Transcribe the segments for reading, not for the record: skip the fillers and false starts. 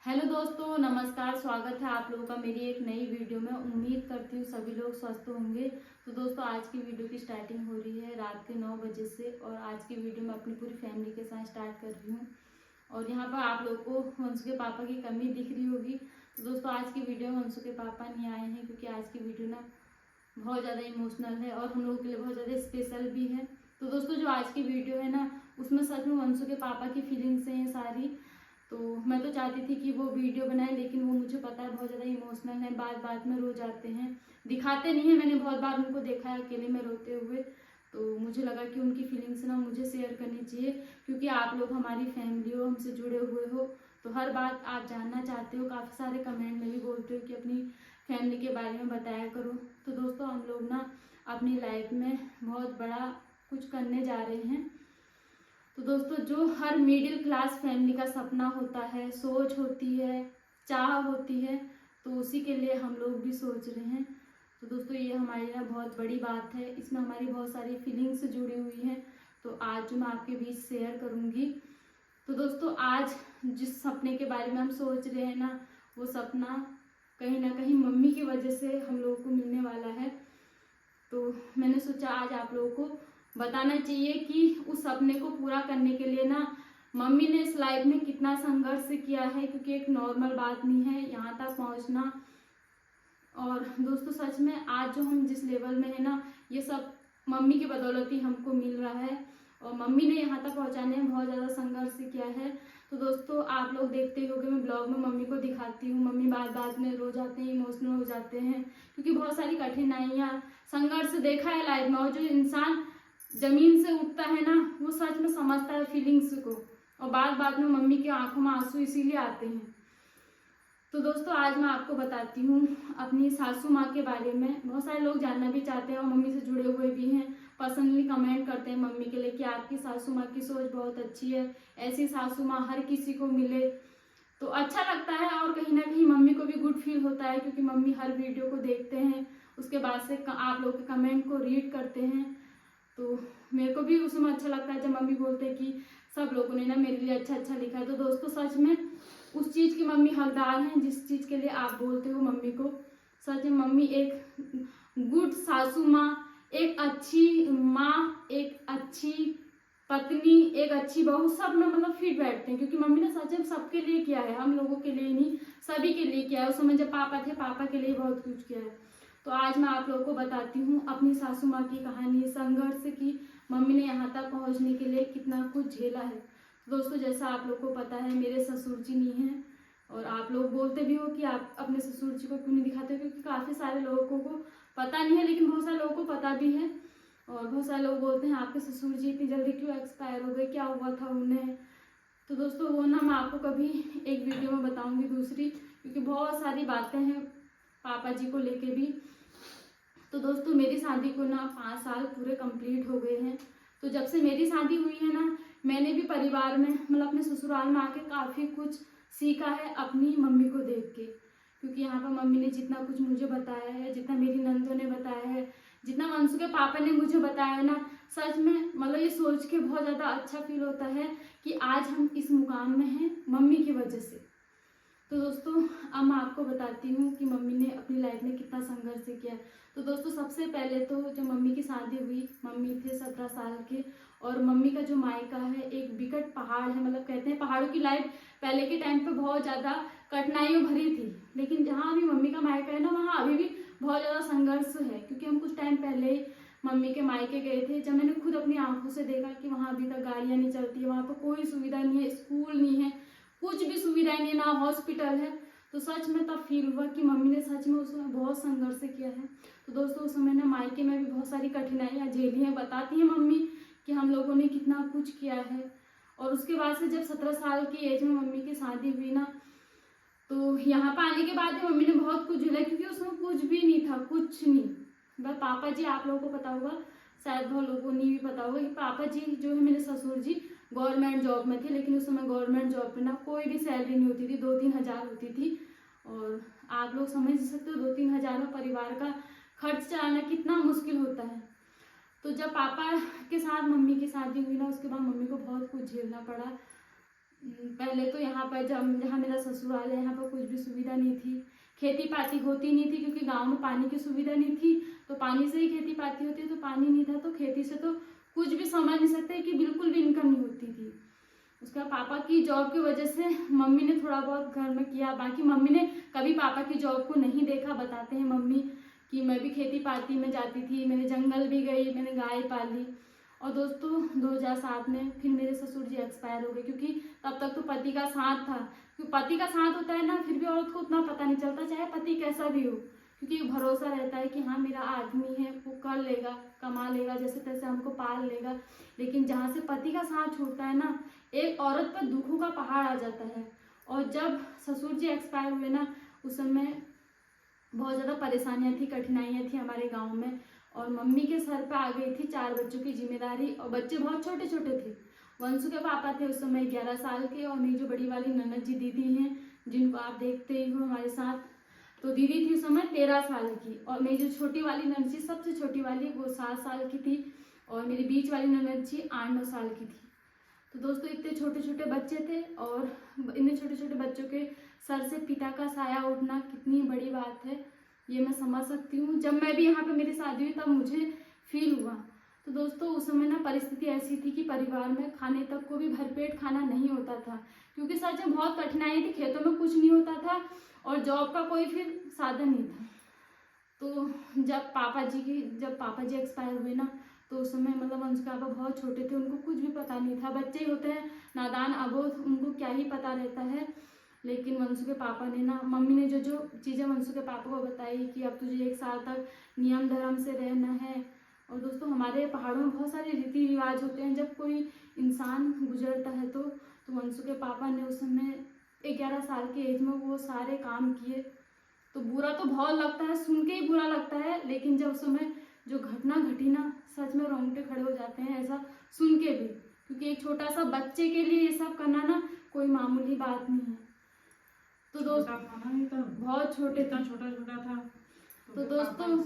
Hello दोस्तों, नमस्कार। स्वागत है आप लोगों का मेरी एक नई वीडियो में। उम्मीद करती हूँ सभी लोग स्वस्थ होंगे। तो दोस्तों, आज की वीडियो की स्टार्टिंग हो रही है रात के 9 बजे से और आज की वीडियो मैं अपनी पूरी फैमिली के साथ स्टार्ट कर रही हूँ। और यहाँ पर आप लोग को वंशु के पापा की कमी दिख रही होगी। तो दोस्तों, आज की वीडियो में वंशु के पापा नहीं आए हैं क्योंकि आज की वीडियो ना बहुत ज़्यादा इमोशनल है और हम लोगों के लिए बहुत ज़्यादा स्पेशल भी है। तो दोस्तों, जो आज की वीडियो है ना, उसमें सच में वंशु के पापा की फीलिंग्स हैं सारी। तो मैं तो चाहती थी कि वो वीडियो बनाए, लेकिन वो मुझे पता है बहुत ज़्यादा इमोशनल है, बात बात में रो जाते हैं, दिखाते नहीं है। मैंने बहुत बार उनको देखा है अकेले में रोते हुए। तो मुझे लगा कि उनकी फीलिंग्स ना मुझे शेयर करनी चाहिए, क्योंकि आप लोग हमारी फैमिली हो, हमसे जुड़े हुए हो, तो हर बात आप जानना चाहते हो। काफ़ी सारे कमेंट में भी बोलते हो कि अपनी फैमिली के बारे में बताया करो। तो दोस्तों, हम लोग ना अपनी लाइफ में बहुत बड़ा कुछ करने जा रहे हैं। तो दोस्तों, जो हर मिडिल क्लास फैमिली का सपना होता है, सोच होती है, चाह होती है, तो उसी के लिए हम लोग भी सोच रहे हैं। तो दोस्तों, ये हमारी ना बहुत बड़ी बात है, इसमें हमारी बहुत सारी फीलिंग्स जुड़ी हुई हैं। तो आज जो मैं आपके बीच शेयर करूँगी। तो दोस्तों, आज जिस सपने के बारे में हम सोच रहे हैं ना, वो सपना कहीं ना कहीं मम्मी की वजह से हम लोगों को मिलने वाला है। तो मैंने सोचा आज आप लोगों को बताना चाहिए कि उस सपने को पूरा करने के लिए ना मम्मी ने इस लाइफ में कितना संघर्ष किया है, क्योंकि एक नॉर्मल बात नहीं है यहाँ तक पहुँचना। और दोस्तों, सच में आज जो हम जिस लेवल में है ना, ये सब मम्मी की बदौलत ही हमको मिल रहा है और मम्मी ने यहाँ तक पहुँचाने में बहुत ज़्यादा संघर्ष किया है। तो दोस्तों, आप लोग देखते होंगे मैं ब्लॉग में मम्मी को दिखाती हूँ, मम्मी बात बात में रो जाते हैं, इमोशनल हो जाते हैं, क्योंकि बहुत सारी कठिनाइयाँ संघर्ष देखा है लाइफ में। और जो इंसान जमीन से उठता है ना, वो सच में समझता है फीलिंग्स को, और बात बात में मम्मी की आंखों में आंसू इसीलिए आते हैं। तो दोस्तों, आज मैं आपको बताती हूँ अपनी सासू माँ के बारे में। बहुत सारे लोग जानना भी चाहते हैं और मम्मी से जुड़े हुए भी हैं, पर्सनली कमेंट करते हैं मम्मी के लिए कि आपकी सासू माँ की सोच बहुत अच्छी है, ऐसी सासू माँ हर किसी को मिले। तो अच्छा लगता है और कहीं ना कहीं मम्मी को भी गुड फील होता है, क्योंकि मम्मी हर वीडियो को देखते हैं, उसके बाद से आप लोग के कमेंट को रीड करते हैं। तो मेरे को भी उस समय अच्छा लगता है जब मम्मी बोलते हैं कि सब लोगों ने ना मेरे लिए अच्छा अच्छा लिखा है। तो दोस्तों, सच में उस चीज़ की मम्मी हकदार हैं जिस चीज़ के लिए आप बोलते हो मम्मी को। सच में मम्मी एक गुड सासू माँ, एक अच्छी माँ, एक अच्छी पत्नी, एक अच्छी बहू, सब में मतलब फिट बैठते हैं, क्योंकि मम्मी ने सच में सबके लिए किया है, हम लोगों के लिए नहीं, सभी के लिए किया है। उस समय जब पापा थे, पापा के लिए बहुत कुछ किया है। तो आज मैं आप लोगों को बताती हूँ अपनी सासू माँ की कहानी, संघर्ष की, मम्मी ने यहाँ तक पहुँचने के लिए कितना कुछ झेला है। दोस्तों, जैसा आप लोग को पता है, मेरे ससुर जी नहीं हैं, और आप लोग बोलते भी हो कि आप अपने ससुर जी को क्यों नहीं दिखाते हो, क्योंकि काफ़ी सारे लोगों को पता नहीं है, लेकिन बहुत सारे लोगों को पता भी है। और बहुत सारे लोग बोलते हैं आपके ससुर जी इतनी जल्दी क्यों एक्सपायर हो गए, क्या हुआ था उन्हें। तो दोस्तों, वो ना मैं आपको कभी एक वीडियो में बताऊंगी दूसरी, क्योंकि बहुत सारी बातें हैं पापा जी को लेके भी। तो दोस्तों, मेरी शादी को ना 5 साल पूरे कंप्लीट हो गए हैं। तो जब से मेरी शादी हुई है ना, मैंने भी परिवार में मतलब अपने ससुराल में आके काफ़ी कुछ सीखा है अपनी मम्मी को देख के, क्योंकि यहाँ पर मम्मी ने जितना कुछ मुझे बताया है, जितना मेरी नंदों ने बताया है, जितना वंशु के पापा ने मुझे बताया है ना, सच में मतलब ये सोच के बहुत ज़्यादा अच्छा फील होता है कि आज हम इस मुकाम में हैं मम्मी की वजह से। तो दोस्तों, अब मैं आपको बताती हूँ कि मम्मी ने अपनी लाइफ में कितना संघर्ष किया। तो दोस्तों, सबसे पहले तो जब मम्मी की शादी हुई, मम्मी थे 17 साल के, और मम्मी का जो मायका है एक विकट पहाड़ है, मतलब कहते हैं पहाड़ों की लाइफ पहले के टाइम पे बहुत ज़्यादा कठिनाइयों भरी थी, लेकिन जहाँ अभी मम्मी का मायका है ना, वहाँ अभी भी बहुत ज़्यादा संघर्ष है। क्योंकि हम कुछ टाइम पहले ही मम्मी के मायके गए थे, जब मैंने खुद अपनी आंखों से देखा कि वहाँ अभी तक गाड़ियाँ नहीं चलती है, वहाँ पर कोई सुविधा नहीं है, स्कूल नहीं है, कुछ भी सुविधाएं नहीं, ना हॉस्पिटल है। तो सच में तब फील हुआ कि मम्मी ने सच में उस समय बहुत संघर्ष किया है। तो दोस्तों, उस समय ना मायके में भी बहुत सारी कठिनाइयाँ झेली हैं, बताती हैं मम्मी कि हम लोगों ने कितना कुछ किया है। और उसके बाद से जब 17 साल की एज में मम्मी की शादी हुई ना, तो यहाँ पर आने के बाद ही मम्मी ने बहुत कुछ झेला, क्योंकि उसमें कुछ भी नहीं था, कुछ नहीं। बस पापा जी, आप लोगों को पता होगा, शायद बहुत लोगों को नहीं भी पता होगा कि पापा जी जो है मेरे ससुर जी गवर्नमेंट जॉब में थे, लेकिन उस समय गवर्नमेंट जॉब में ना कोई भी सैलरी नहीं होती थी, 2-3 हज़ार होती थी। और आप लोग समझ सकते हो 2-3 हज़ार में परिवार का खर्च चलाना कितना मुश्किल होता है। तो जब पापा के साथ मम्मी की शादी हुई ना, उसके बाद मम्मी को बहुत कुछ झेलना पड़ा। पहले तो यहाँ पर जहाँ मेरा ससुराल है यहाँ पर कुछ भी सुविधा नहीं थी, खेती पाती होती नहीं थी क्योंकि गांव में पानी की सुविधा नहीं थी। तो पानी से ही खेती पाती होती है, तो पानी नहीं था तो खेती से तो कुछ भी समझ नहीं सकते कि बिल्कुल भी इनकम नहीं होती थी। उसका पापा की जॉब की वजह से मम्मी ने थोड़ा बहुत घर में किया, बाकी मम्मी ने कभी पापा की जॉब को नहीं देखा। बताते हैं मम्मी कि मैं भी खेती पाती में जाती थी, मैंने जंगल भी गई, मैंने गाय पाली। और दोस्तों 2007 में फिर मेरे ससुर जी एक्सपायर हो गए, क्योंकि तब तक तो पति का साथ था। क्योंकि पति का साथ होता है ना, फिर भी औरत को उतना पता नहीं चलता, चाहे पति कैसा भी हो, क्योंकि भरोसा रहता है कि हाँ मेरा आदमी है, वो कर लेगा, कमा लेगा, जैसे तैसे हमको पाल लेगा। लेकिन जहाँ से पति का साथ छूटता है ना, एक औरत पर दुखों का पहाड़ आ जाता है। और जब ससुर जी एक्सपायर हुए ना, उस समय बहुत ज़्यादा परेशानियां थी, कठिनाइयां थी हमारे गांव में। और मम्मी के सर पे आ गई थी 4 बच्चों की जिम्मेदारी, और बच्चे बहुत छोटे छोटे थे। वंशु के पापा थे उस समय 11 साल के, और मेरी जो बड़ी वाली ननद जी दीदी हैं, जिनको आप देखते ही हो हमारे साथ, तो दीदी थी उस समय 13 साल की। और मेरी जो छोटी वाली ननद जी, सबसे छोटी वाली, वो 7 साल की थी। और मेरी बीच वाली ननद जी 8-9 साल की थी। तो दोस्तों इतने छोटे छोटे बच्चे थे, और इतने छोटे छोटे बच्चों के सर से पिता का साया उठना कितनी बड़ी बात है, ये मैं समझ सकती हूँ। जब मैं भी यहाँ पे मेरी शादी हुई तब मुझे फील हुआ। तो दोस्तों उस समय ना परिस्थिति ऐसी थी कि परिवार में खाने तक को भी भरपेट खाना नहीं होता था, क्योंकि सच में बहुत कठिनाई थी, खेतों में कुछ नहीं होता था और जॉब का कोई फिर साधन नहीं था। तो जब पापा जी एक्सपायर हुए ना, तो उस समय मतलब उनके पापा बहुत छोटे थे, उनको कुछ भी पता नहीं था। बच्चे ही होते हैं नादान, अबोध, उनको क्या ही पता रहता है। लेकिन वंशु के पापा ने ना, मम्मी ने जो जो चीज़ें वंशु के पापा को बताई कि अब तुझे 1 साल तक नियम धर्म से रहना है। और दोस्तों हमारे पहाड़ों में बहुत सारे रीति रिवाज होते हैं, जब कोई इंसान गुजरता है तो वंशु के पापा ने उस समय 11 साल की एज में वो सारे काम किए। तो बुरा तो बहुत लगता है, सुन के ही बुरा लगता है, लेकिन जब उस समय जो घटना घटी ना, सच में रोंगटे खड़े हो जाते हैं ऐसा सुन के भी, क्योंकि एक छोटा सा बच्चे के लिए ये सब करना ना कोई मामूली बात नहीं है। तो दोस्तों बहुत छोटे, इतना छोटा छोटा था। तो दोस्तों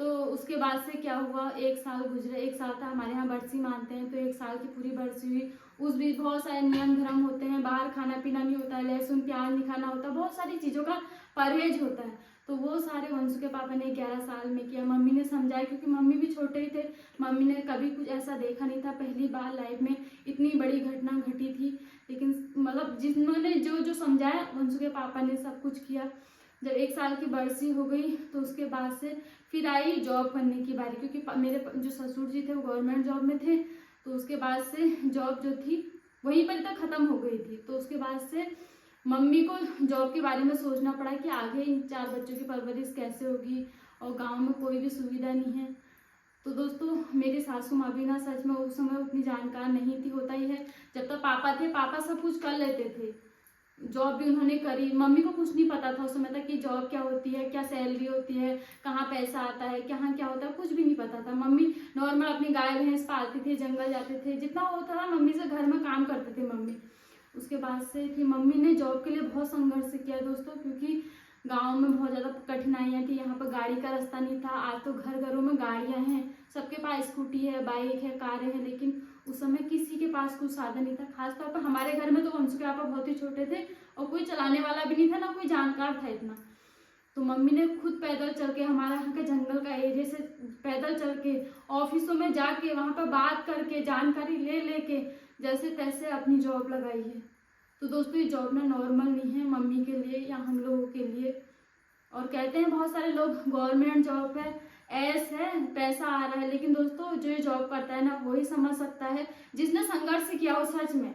तो उसके बाद से क्या हुआ, 1 साल गुजरा। 1 साल था, हमारे यहाँ बरसी मानते हैं, तो 1 साल की पूरी बरसी हुई। उस बीच बहुत सारे नियम धर्म होते हैं, बाहर खाना पीना नहीं होता है, लहसुन प्याज नहीं खाना होता, बहुत सारी चीज़ों का परहेज होता है। तो वो सारे वंशु के पापा ने 11 साल में किया। मम्मी ने समझाया, क्योंकि मम्मी भी छोटे ही थे, मम्मी ने कभी कुछ ऐसा देखा नहीं था, पहली बार लाइफ में इतनी बड़ी घटना घटी थी। लेकिन मतलब जिन्होंने जो जो समझाया, वंशु के पापा ने सब कुछ किया। जब 1 साल की बरसी हो गई तो उसके बाद से फिर आई जॉब करने की बारी, क्योंकि मेरे जो ससुर जी थे वो गवर्नमेंट जॉब में थे। तो उसके बाद से जॉब जो थी वहीं पर तक ख़त्म हो गई थी। तो उसके बाद से मम्मी को जॉब के बारे में सोचना पड़ा कि आगे इन 4 बच्चों की परवरिश कैसे होगी, और गांव में कोई भी सुविधा नहीं है। तो दोस्तों मेरी सासू माँ भी ना सच में उस समय उतनी जानकार नहीं थी, होता ही है, जब तक पापा थे पापा सब कुछ कर लेते थे, जॉब भी उन्होंने करी। मम्मी को कुछ नहीं पता था उस समय तक कि जॉब क्या होती है, क्या सैलरी होती है, कहाँ पैसा आता है, कहाँ क्या होता है, कुछ भी नहीं पता था। मम्मी नॉर्मल अपनी गाय भैंस पालते थे, जंगल जाते थे, जितना होता था मम्मी से घर में काम करते थे मम्मी। उसके बाद से फिर मम्मी ने जॉब के लिए बहुत संघर्ष किया दोस्तों, क्योंकि गांव में बहुत ज़्यादा कठिनाइयाँ थी, यहाँ पर गाड़ी का रास्ता नहीं था। आज तो घर घरों में गाड़ियाँ हैं, सबके पास स्कूटी है, बाइक है, कार है, लेकिन उस समय किसी के पास कुछ साधन नहीं था। खासतौर पर हमारे घर में तो वंशु के पापा बहुत ही छोटे थे और कोई चलाने वाला भी नहीं था, ना कोई जानकार था इतना। तो मम्मी ने खुद पैदल चल के, हमारे यहाँ के जंगल का एरिया से पैदल चल के, ऑफिसों में जाके, वहाँ पर बात करके, जानकारी ले लेके, जैसे तैसे अपनी जॉब लगाई है। तो दोस्तों ये जॉब ना नॉर्मल नहीं है मम्मी के लिए या हम लोगों के लिए। और कहते हैं बहुत सारे लोग गवर्नमेंट जॉब है, ऐस है, पैसा आ रहा है, लेकिन दोस्तों जो ये जॉब करता है ना वही समझ सकता है, जिसने संघर्ष किया हो सच में।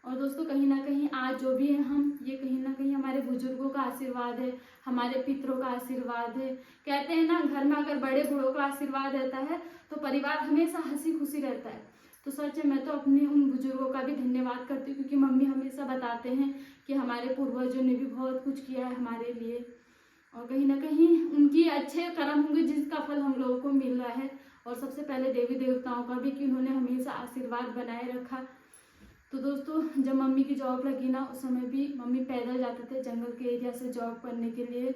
और दोस्तों कहीं ना कहीं आज जो भी है हम, ये कहीं ना कहीं हमारे बुजुर्गों का आशीर्वाद है, हमारे पितरों का आशीर्वाद है। कहते हैं ना घर में अगर बड़े बूढ़ों का आशीर्वाद रहता है तो परिवार हमेशा हंसी खुशी रहता है। तो सच है, मैं तो अपने उन बुजुर्गों का भी धन्यवाद करती हूँ, क्योंकि मम्मी हमेशा बताते हैं कि हमारे पूर्वजों ने भी बहुत कुछ किया है हमारे लिए, और कहीं ना कहीं उनकी अच्छे कर्म होंगे जिसका फल हम लोगों को मिल रहा है। और सबसे पहले देवी देवताओं का भी, कि उन्होंने हमेशा आशीर्वाद बनाए रखा। तो दोस्तों जब मम्मी की जॉब लगी ना, उस समय भी मम्मी पैदल जाते थे जंगल के एरिया से जॉब करने के लिए,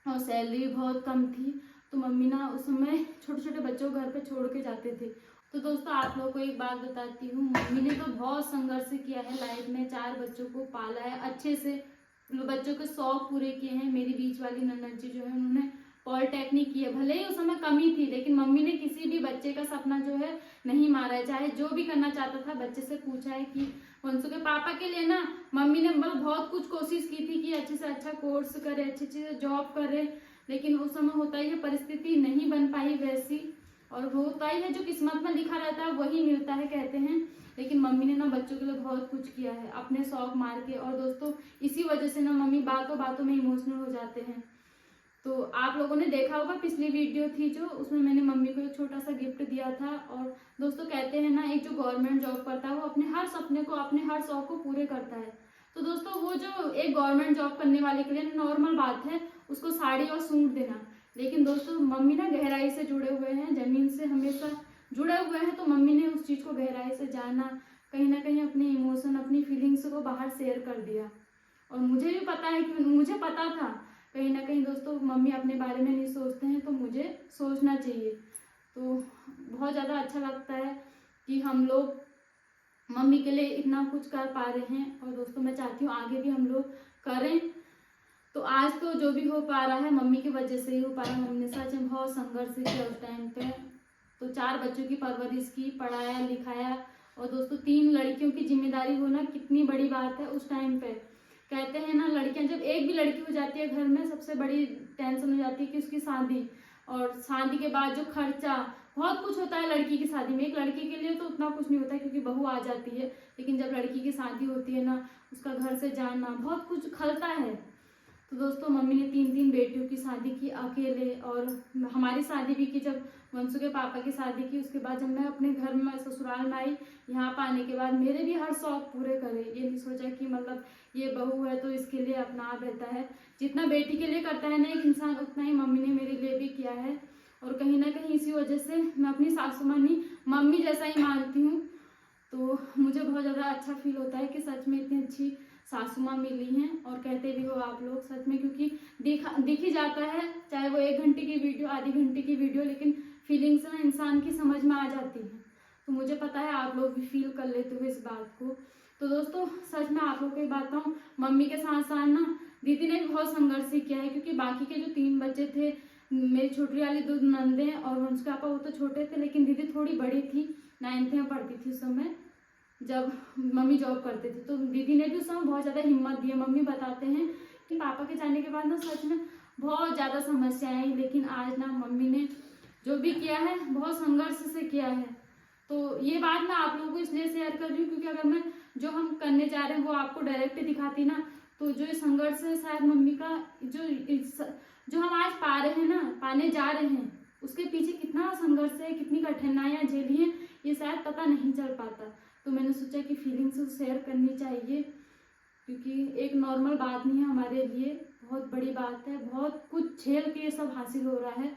और सैलरी बहुत कम थी। तो मम्मी ना उस समय छोटे छोटे बच्चों को घर पे छोड़ के जाते थे। तो दोस्तों आप लोगों को एक बात बताती हूँ, मम्मी ने तो बहुत संघर्ष किया है लाइफ में, 4 बच्चों को पाला है अच्छे से, बच्चों के शौक पूरे किए हैं। मेरी बीच वाली ननद जी जो है उन्होंने पॉलिटेक्निक की है, भले ही उस समय कमी थी लेकिन मम्मी ने किसी भी बच्चे का सपना जो है नहीं मारा है। चाहे जो भी करना चाहता था, बच्चे से पूछा है कि वंशु के पापा के लिए ना मम्मी ने मतलब बहुत कुछ कोशिश की थी कि अच्छे से अच्छा कोर्स करे, अच्छी अच्छी जॉब करे, लेकिन उस समय होता ही है परिस्थिति नहीं बन पाई वैसी, और होता ही है जो किस्मत में लिखा रहता है वही मिलता है कहते हैं। लेकिन मम्मी ने ना बच्चों के लिए बहुत कुछ किया है अपने शौक मार के, और दोस्तों इसी वजह से ना मम्मी बातों बातों में इमोशनल हो जाते हैं। तो आप लोगों ने देखा होगा पिछली वीडियो थी जो, उसमें मैंने मम्मी को एक छोटा सा गिफ्ट दिया था। और दोस्तों कहते हैं ना, एक जो गवर्नमेंट जॉब करता है वो अपने हर सपने को, अपने हर शौक को पूरे करता है। तो दोस्तों वो जो एक गवर्नमेंट जॉब करने वाले के लिए नॉर्मल बात है उसको साड़ी और सूट देना, लेकिन दोस्तों मम्मी ना गहराई से जुड़े हुए हैं, जमीन से हमेशा जुड़े हुए हैं। तो मम्मी ने उस चीज़ को गहराई से जाना, कहीं ना कहीं अपने इमोशन, अपनी फीलिंग्स को बाहर शेयर कर दिया। और मुझे भी पता है कि मुझे पता था कहीं ना कहीं दोस्तों मम्मी अपने बारे में नहीं सोचते हैं, तो मुझे सोचना चाहिए। तो बहुत ज़्यादा अच्छा लगता है कि हम लोग मम्मी के लिए इतना कुछ कर पा रहे हैं, और दोस्तों मैं चाहती हूँ आगे भी हम लोग करें। तो आज तो जो भी हो पा रहा है मम्मी की वजह से ही हो पा रहा है। मम्मी ने सच में बहुत संघर्ष किया उस टाइम पे, तो 4 बच्चों की परवरिश की, पढ़ाया लिखाया, और दोस्तों 3 लड़कियों की जिम्मेदारी होना कितनी बड़ी बात है उस टाइम पे। कहते हैं ना, लड़कियां जब एक भी लड़की हो जाती है घर में, सबसे बड़ी टेंशन हो जाती है कि उसकी शादी, और शादी के बाद जो खर्चा, बहुत कुछ होता है लड़की की शादी में। एक लड़की के लिए तो उतना कुछ नहीं होता है क्योंकि बहू आ जाती है, लेकिन जब लड़की की शादी होती है ना, उसका घर से जाना, बहुत कुछ खलता है। तो दोस्तों मम्मी ने 3 बेटियों की शादी की अकेले, और हमारी शादी भी की जब वंशु के पापा की शादी की। उसके बाद जब मैं अपने घर में ससुराल में आई, यहाँ पर आने के बाद मेरे भी हर शौक पूरे करे। ये नहीं सोचा कि मतलब ये बहू है तो इसके लिए अपना आप रहता है, जितना बेटी के लिए करता है ना एक इंसान, उतना ही मम्मी ने मेरे लिए भी किया है। और कहीं ना कहीं इसी वजह से मैं अपनी सासू माँ नहीं मम्मी जैसा ही मानती हूँ। तो मुझे बहुत ज़्यादा अच्छा फील होता है कि सच में इतनी अच्छी सासू माँ मिली हैं, और कहते भी हो आप लोग सच में, क्योंकि दिख ही जाता है, चाहे वो 1 घंटे की वीडियो, आधी घंटे की वीडियो, लेकिन फीलिंग्स ना इंसान की समझ में आ जाती है। तो मुझे पता है आप लोग भी फील कर लेते हो इस बात को। तो दोस्तों सच में आप लोग को बात बताऊँ, मम्मी के साथ साथ ना दीदी ने भी बहुत संघर्ष किया है, क्योंकि बाकी के जो 3 बच्चे थे, मेरी छोटी वाली 2 नंदे और वंश पापा, वो तो छोटे थे, लेकिन दीदी थोड़ी बड़ी थी, 9th में पढ़ती थी उस समय जब मम्मी जॉब करते थे। तो दीदी ने भी उस समय बहुत ज़्यादा हिम्मत दी है। मम्मी बताते हैं कि पापा के जाने के बाद ना सच में बहुत ज़्यादा समस्याएं आई, लेकिन आज ना मम्मी ने जो भी किया है बहुत संघर्ष से किया है। तो ये बात मैं आप लोगों को इसलिए शेयर कर रही हूँ क्योंकि अगर मैं जो हम करने जा रहे हैं वो आपको डायरेक्ट दिखाती ना, तो जो ये संघर्ष है शायद मम्मी का, जो हम आज पा रहे हैं ना, पाने जा रहे हैं, उसके पीछे कितना संघर्ष है, कितनी कठिनाइयाँ झेली हैं, ये शायद पता नहीं चल पाता। तो मैंने सोचा कि फीलिंग्स शेयर करनी चाहिए, क्योंकि एक नॉर्मल बात नहीं है हमारे लिए, बहुत बड़ी बात है, बहुत कुछ झेल के ये सब हासिल हो रहा है।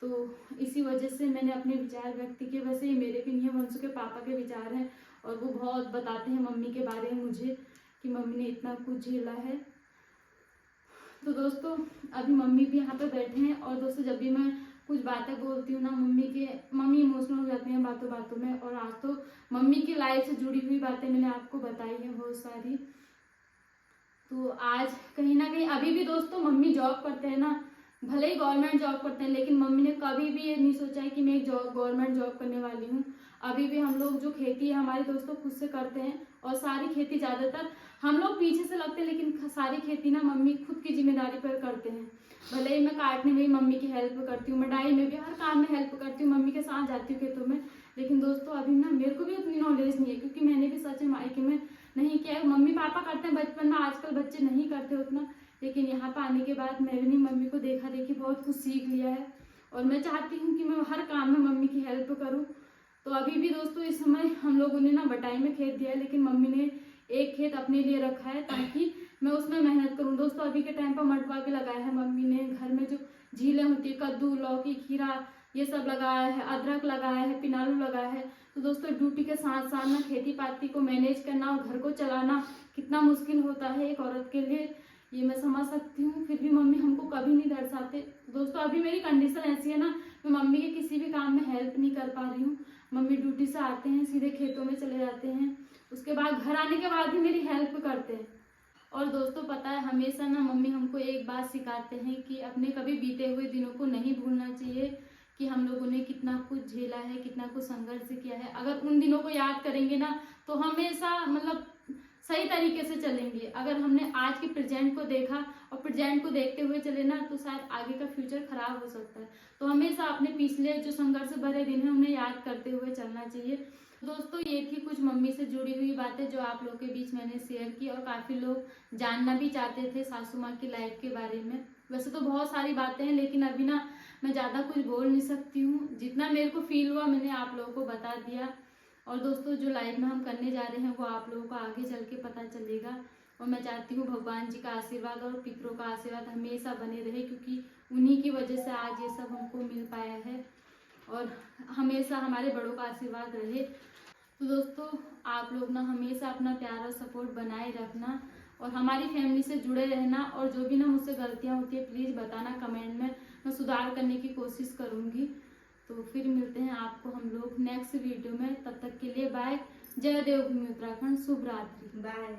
तो इसी वजह से मैंने अपने विचार व्यक्त किए। वैसे ही मेरे भी नहीं है, वंशु के पापा के विचार हैं, और वो बहुत बताते हैं मम्मी के बारे में मुझे कि मम्मी ने इतना कुछ झेला है। तो दोस्तों अभी मम्मी भी यहाँ पे बैठे हैं, और दोस्तों जब भी मैं कुछ बातें बोलती हूँ ना, मम्मी इमोशनल हो जाती हैं बातों बातों में। और आज तो मम्मी की लाइफ से जुड़ी हुई बातें मैंने आपको बताई हैं बहुत सारी। तो आज कहीं ना कहीं अभी भी दोस्तों मम्मी जॉब करते हैं ना, भले ही गवर्नमेंट जॉब करते हैं, लेकिन मम्मी ने कभी भी ये नहीं सोचा है कि मैं एक गवर्नमेंट जॉब करने वाली हूँ। अभी भी हम लोग जो खेती है हमारे दोस्तों खुद से करते हैं, और सारी खेती ज़्यादातर हम लोग पीछे से लगते हैं, लेकिन सारी खेती ना मम्मी खुद की जिम्मेदारी पर करते हैं। भले ही मैं काटने में भी मम्मी की हेल्प करती हूँ, मढ़ाई में भी, हर काम में हेल्प करती हूँ, मम्मी के साथ जाती हूँ खेतों में। लेकिन दोस्तों अभी ना मेरे को भी उतनी नॉलेज नहीं है, क्योंकि मैंने भी सच में मायके में नहीं किया है। मम्मी पापा करते हैं बचपन में, आजकल बच्चे नहीं करते उतना, लेकिन यहाँ पर आने के बाद मैंने भी मम्मी को देखा देखी बहुत कुछ सीख लिया है, और मैं चाहती हूँ कि मैं हर काम में मम्मी की हेल्प करूँ। तो अभी भी दोस्तों इस समय हम लोगों ने ना बटाई में खेत दिया है, लेकिन मम्मी ने एक खेत अपने लिए रखा है ताकि मैं उसमें मेहनत करूँ। दोस्तों अभी के टाइम पर मटवा भी लगाया है मम्मी ने, घर में जो झीलें होती है, कद्दू, लौकी, खीरा, ये सब लगाया है, अदरक लगाया है, पिनालू लगाया है। तो दोस्तों ड्यूटी के साथ साथ ना खेती पाती को मैनेज करना और घर को चलाना कितना मुश्किल होता है एक औरत के लिए, ये मैं समझ सकती हूँ। फिर भी मम्मी हमको कभी नहीं दर्शाते। दोस्तों अभी मेरी कंडीशन ऐसी है ना, मैं मम्मी के किसी भी काम में हेल्प नहीं कर पा रही हूँ। मम्मी ड्यूटी से आते हैं सीधे खेतों में चले जाते हैं, उसके बाद घर आने के बाद भी मेरी हेल्प करते हैं। और दोस्तों पता है हमेशा ना मम्मी हमको एक बात सिखाते हैं कि अपने कभी बीते हुए दिनों को नहीं भूलना चाहिए, कि हम लोगों ने कितना कुछ झेला है, कितना कुछ संघर्ष किया है। अगर उन दिनों को याद करेंगे ना तो हमेशा मतलब सही तरीके से चलेंगे। अगर हमने आज के प्रेजेंट को देखा और प्रेजेंट को देखते हुए चले ना तो शायद आगे का फ्यूचर खराब हो सकता है। तो हमेशा अपने पिछले जो संघर्ष भरे दिन है उन्हें याद करते हुए चलना चाहिए। दोस्तों ये थी कुछ मम्मी से जुड़ी हुई बातें जो आप लोगों के बीच मैंने शेयर की, और काफ़ी लोग जानना भी चाहते थे सासू माँ की लाइफ के बारे में। वैसे तो बहुत सारी बातें हैं लेकिन अभी ना मैं ज़्यादा कुछ बोल नहीं सकती हूँ, जितना मेरे को फील हुआ मैंने आप लोगों को बता दिया। और दोस्तों जो लाइफ में हम करने जा रहे हैं वो आप लोगों को आगे चल के पता चलेगा। और मैं चाहती हूँ भगवान जी का आशीर्वाद और पितरों का आशीर्वाद हमेशा बने रहे, क्योंकि उन्हीं की वजह से आज ये सब हमको मिल पाया है, और हमेशा हमारे बड़ों का आशीर्वाद रहे। तो दोस्तों आप लोग ना हमेशा अपना प्यार और सपोर्ट बनाए रखना, और हमारी फैमिली से जुड़े रहना, और जो भी ना मुझसे गलतियाँ होती है प्लीज़ बताना कमेंट में, मैं सुधार करने की कोशिश करूँगी। तो फिर मिलते हैं आपको हम लोग नेक्स्ट वीडियो में, तब तक के लिए बाय। जय देवभूमि उत्तराखंड, शुभ रात्रि, बाय।